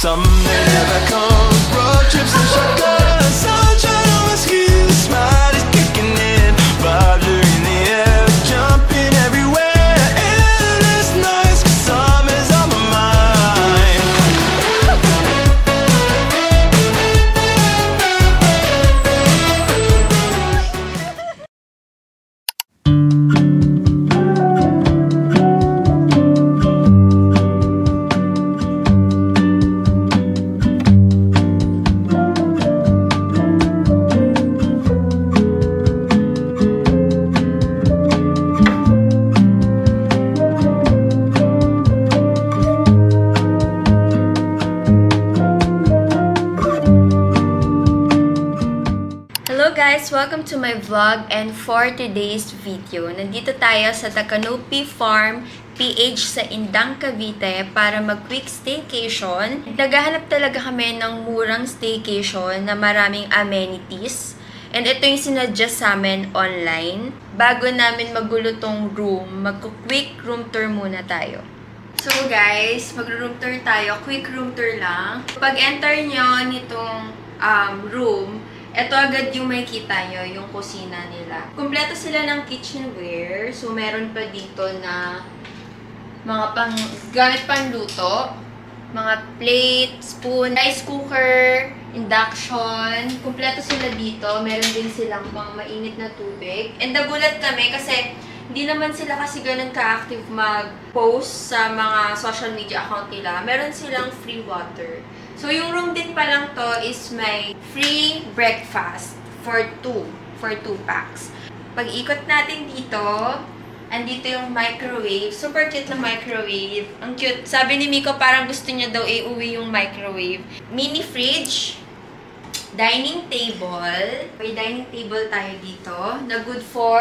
Summer never comes, road trips and shotgun. Sunshine on my skin, the smile is kicking in. Vibes are in the air, jumping everywhere. Endless nights, 'cause summer's on my mind. Hello guys! Welcome to my vlog, and for today's video, nandito tayo sa Takanopi Farm PH sa Indang, Cavite para mag-quick staycation. Naghahanap talaga kami ng murang staycation na maraming amenities. And ito yung sinadjust sa amin online. Bago namin magulo tong room, mag-quick room tour muna tayo. So guys, mag-room tour tayo. Quick room tour lang. Pag-enter nyo nitong room, ito agad yung makikita nyo, yung kusina nila. Kompleto sila ng kitchenware. So, meron pa dito na mga gamit pang luto. Mga plate, spoon, rice cooker, induction. Kompleto sila dito. Meron din silang pang mainit na tubig. And nagulat kami kasi hindi naman sila kasi ganun ka-active mag-post sa mga social media account nila. Meron silang free water. So, yung room din pa lang to is may free breakfast for 2 packs. Pag ikot natin dito, andito yung microwave. Super cute na microwave. Ang cute. Sabi ni Miko parang gusto niya daw iuwi yung microwave. Mini fridge. Dining table. May dining table tayo dito na good for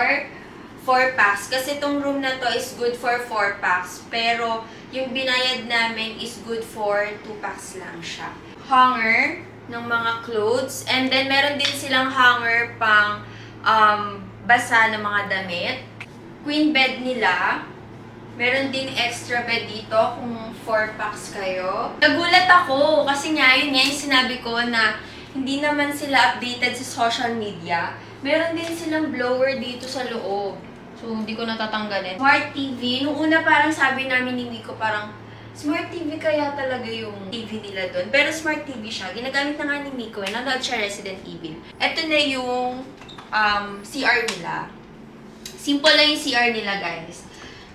4 packs. Kasi itong room na to is good for 4 packs. Pero, yung binayad namin is good for 2 packs lang siya. Hanger ng mga clothes. And then, meron din silang hanger pang basa ng mga damit. Queen bed nila. Meron din extra bed dito kung 4 packs kayo. Nagulat ako kasi nga, yun nga yung sinabi ko na hindi naman sila updated sa social media. Meron din silang blower dito sa loob. So, hindi ko natatanggalin. Smart TV. Nung una parang sabi namin ni Miko, parang Smart TV kaya talaga yung TV nila doon. Pero Smart TV siya. Ginagamit na nga ni Miko. Nanood siya Resident Evil. Ito na yung CR nila. Simple lang yung CR nila, guys.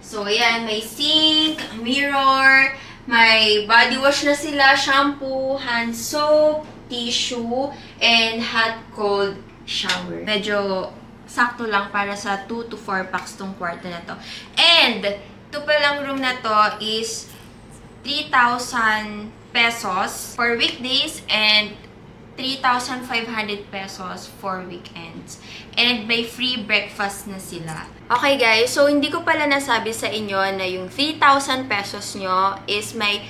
So, ayan. May sink, mirror, may body wash na sila, shampoo, hand soap, tissue, and hot-cold shower. Medyo sakto lang para sa 2 to 4 packs tong kwarto na to. And, ito palang room na to is 3,000 pesos for weekdays and 3,500 pesos for weekends. And may free breakfast na sila. Okay guys, so hindi ko pala nasabi sa inyo na yung 3,000 pesos nyo is may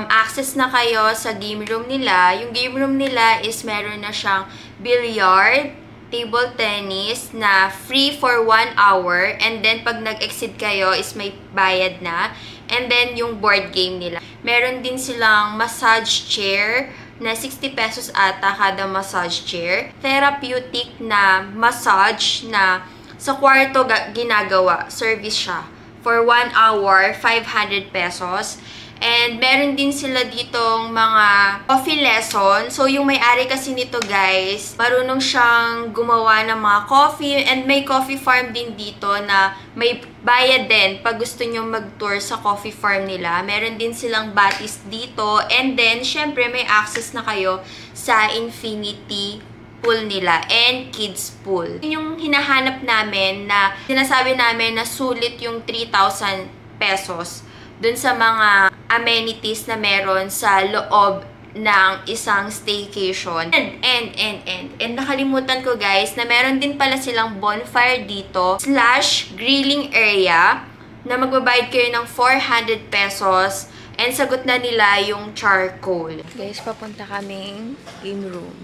access na kayo sa game room nila. Yung game room nila is meron na siyang billiard, table tennis na free for 1 hour. And then, pag nag-exceed kayo, is may bayad na. And then, yung board game nila. Meron din silang massage chair na 60 pesos ata kada massage chair. Therapeutic na massage na sa kwarto ginagawa. Service siya. For 1 hour, 500 pesos. And meron din sila ditong mga coffee lesson. So, yung may-ari kasi nito, guys, marunong siyang gumawa ng mga coffee. And may coffee farm din dito na may bayad din pag gusto nyo mag-tour sa coffee farm nila. Meron din silang batis dito. And then, syempre, may access na kayo sa infinity pool nila and kids pool. Yung hinahanap namin na sinasabi namin na sulit yung 3,000 pesos dun sa mga amenities na meron sa loob ng isang staycation. And nakalimutan ko guys na meron din pala silang bonfire dito / grilling area na magbabayad kayo ng 400 pesos and sagot na nila yung charcoal. Guys, papunta kaming game room.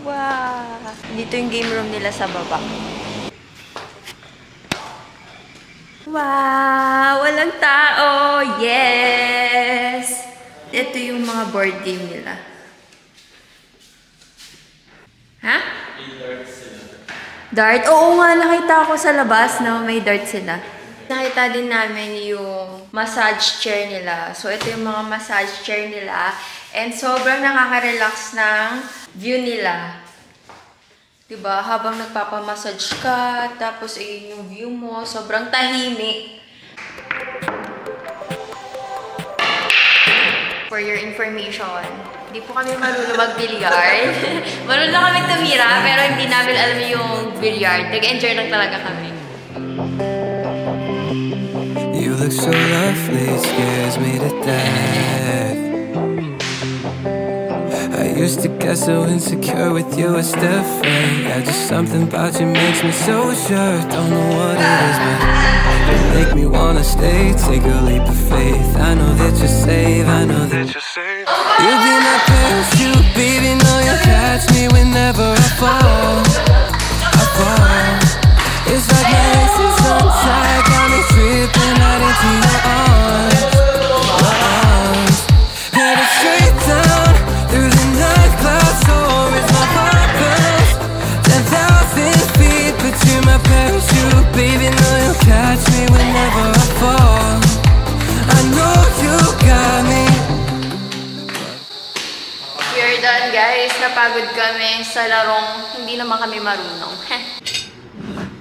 Wow! Dito yung game room nila sa baba. Wow! Walang tao! Yes! Ito yung mga mga board game nila. Ha? Dart? Oo nga, nakita ko sa labas na may dart sila. Nakita din namin yung massage chair nila. So, ito yung mga massage chair nila. And sobrang nakaka-relax ng view nila. Diba? Habang nagpapamassage ka, tapos ayun yung view mo, sobrang tahimik. For your information, hindi po kami marunong mag-billiard. Marunong lang kami tumira, pero hindi namin alam yung billiard. Nag-enjoy lang talaga kami. You look so lovely, it scares me to death. I used to get so insecure with you, it's different. Yeah, just something about you makes me so sure. Don't know what it is, but you make me wanna stay. Take a leap of faith. I know that you're safe, I know that you're safe. You be my parachute, baby, know you'll catch me whenever I fall. I fall. It's like my legs is untied, got me tripping right into your arms. Headed straight down through the night clouds, so is my heart burns 10,000 feet, but you're my parachute, baby, know you'll catch me whenever I fall. I know you got me. We're done, guys. Napagod kami sa larong hindi naman kami marunong.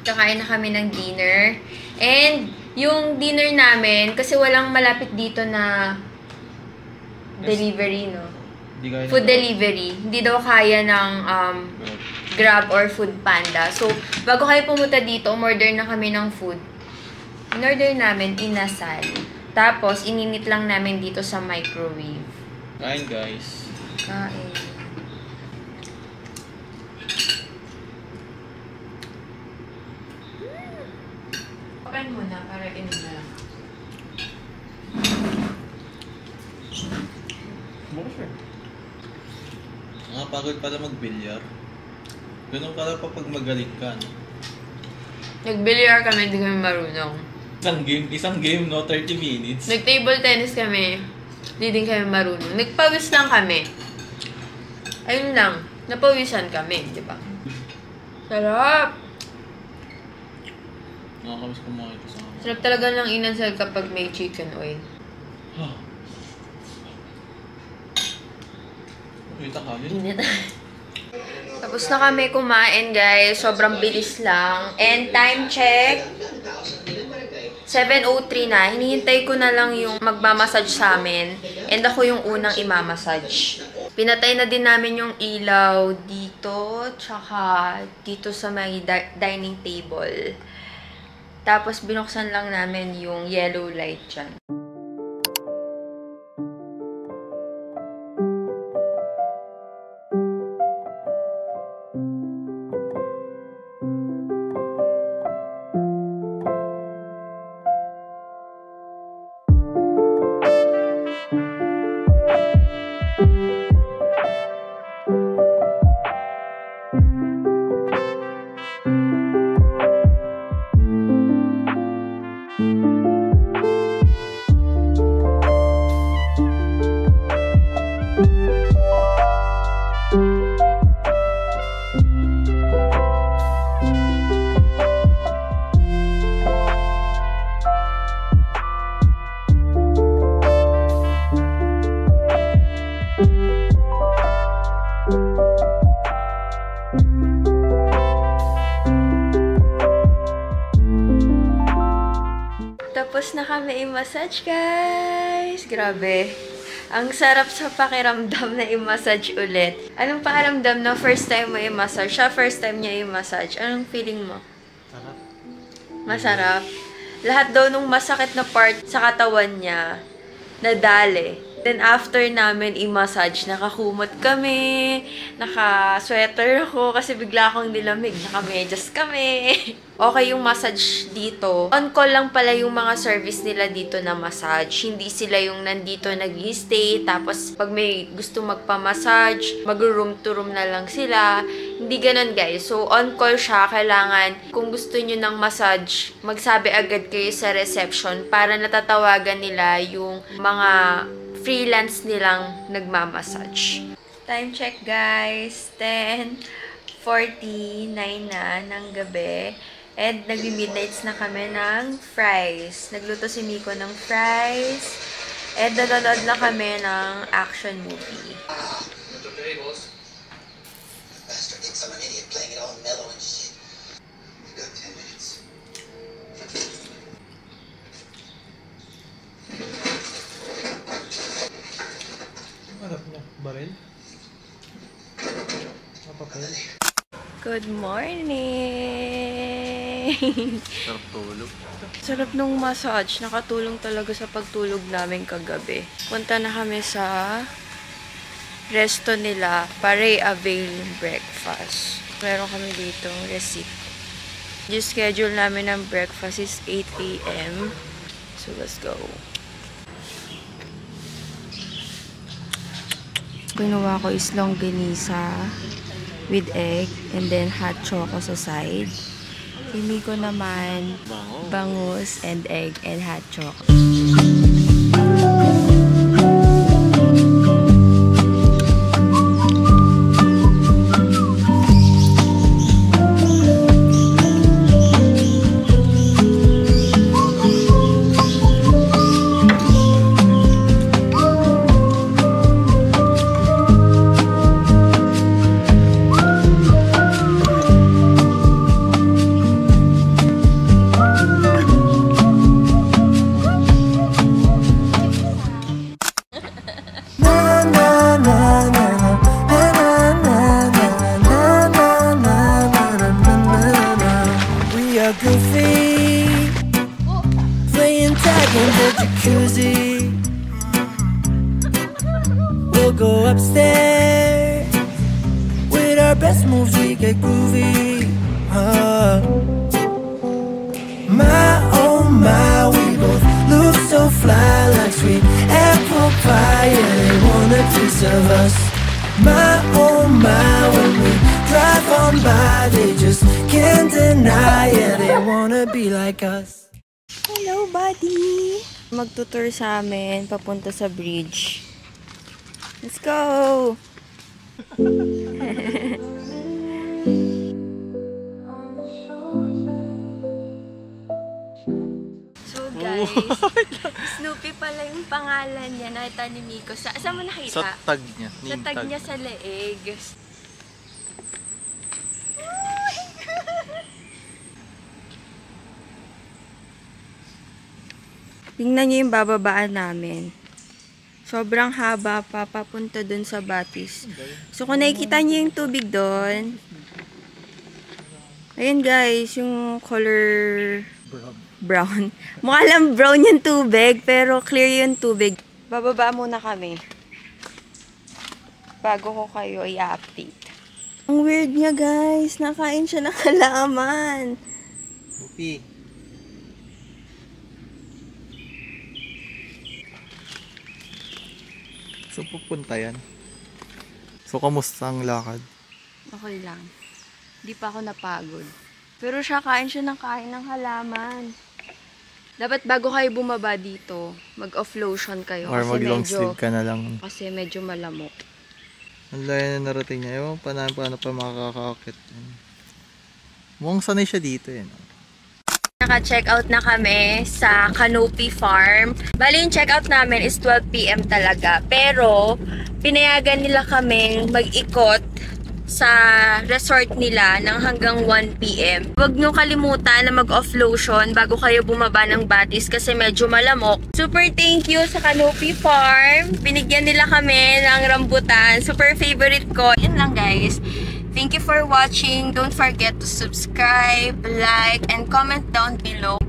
Kakain na kami ng dinner. And yung dinner namin, kasi walang malapit dito na delivery, no? Food delivery. Hindi daw kaya ng Grab or Food Panda. So, bago kayo pumunta dito, umorder na kami ng food. In-order namin, inasal. Tapos, ininit lang namin dito sa microwave. Kain, guys. Kain. Pakain muna para inom na lang. Nakapagod pala mag-bilyar. Ganun pala pa pag magaling ka, no? Nag-billiard kami, hindi kami marunong. Isang game, no? 30 minutes. Nag-table tennis kami, hindi din kami marunong. Nagpawis lang kami. Ayun lang, napawisan kami, di ba? Sarap! Nakakamiss kumain ko sa akin. Sarap talaga ng inansal kapag may chicken oil. Kita ka din. Init. Tapos na kami kumain, guys. Sobrang bilis lang. And time check, 7:03 na. Hinihintay ko na lang yung magmamassage sa amin. And ako yung unang imamassage. Pinatay na din namin yung ilaw dito, tsaka dito sa may dining table. Tapos binuksan lang namin yung yellow light dyan. Tapos na kami i-massage, guys. Grabe. Ang sarap sa pakiramdam na i-massage ulit. Anong pakiramdam na first time mo i-massage? Siya first time niya i-massage. Anong feeling mo? Sarap. Masarap. Lahat daw nung masakit na part sa katawan niya, nadali. Then after namin i-massage, nakakumot kami, naka-sweater ako kasi bigla akong nilamig, naka-medyas kami. Okay yung massage dito. On call lang pala yung mga service nila dito na massage. Hindi sila yung nandito nag-stay, tapos pag may gusto magpa-massage, mag-room to room na lang sila. Hindi ganun, guys. So, on call siya. Kailangan, kung gusto nyo ng massage, magsabi agad kayo sa reception para natatawagan nila yung mga freelance nilang nagmamassage. Time check guys, 10:49 na ng gabi. And nag-midnights na kami ng fries. Nagluto si Miko ng fries. And nanonood na kami ng action movie. I'm an idiot playing it all mellow and shit. You've got 10 minutes. Harap niya. Baril? Papel? Good morning! Sarap tulog. Sarap nung massage. Nakatulong talaga sa pagtulog namin kagabi. Punta na kami sa resto nila para i-avail yung breakfast. Meron kami dito receipt. Yung schedule namin ng breakfast is 8 AM. So, let's go. Ginawa ko is longganisa with egg and then hot choco sa side. Hindi ko naman bangus and egg and hot choco. We'll go upstairs. With our best moves we get groovy. My oh my, we both look so fly like sweet apple pie. Yeah, they want a piece of us. My oh my, when we drive on by, they just can't deny. Yeah, they wanna be like us. Hello, buddy! Magtutour sa amin, papunta sa bridge. Let's go! So guys, Snoopy pala yung pangalan niya. Nakita ni Miko. Saan mo nakita? Sa tag niya. Sa tag niya sa leeg. Tingnan niyo yung bababaan namin. Sobrang haba pa, papunta dun sa Batis. So, kung nakikita niyo yung tubig dun, ayun guys, yung color brown. Mukha lang brown yung tubig, pero clear yung tubig. Bababa muna kami. Bago ko kayo i-update. Ang weird niya guys, nakain siya ng halaman. Pupi. So, pupunta yan. So, kamusta ang lakad? Okay lang. Hindi pa ako napagod. Pero siya, kain siya ng kain ng halaman. Dapat bago kayo bumaba dito, mag-off lotion kayo. Or mag-long sleeve ka na lang. Kasi medyo malamok. Ang layo na narating niya. Ewan pa na paano pa makakakakit. Mukhang sanay siya dito eh. Naka-check out na kami sa Canopy Farm. Bali, yung check out namin is 12 PM talaga. Pero, pinayagan nila kaming mag-ikot sa resort nila ng hanggang 1 PM. Huwag nyo kalimutan na mag-off lotion bago kayo bumaba ng Batis kasi medyo malamok. Super thank you sa Canopy Farm. Binigyan nila kami ng rambutan. Super favorite ko. Yun lang guys. Thank you for watching. Don't forget to subscribe, like, and comment down below.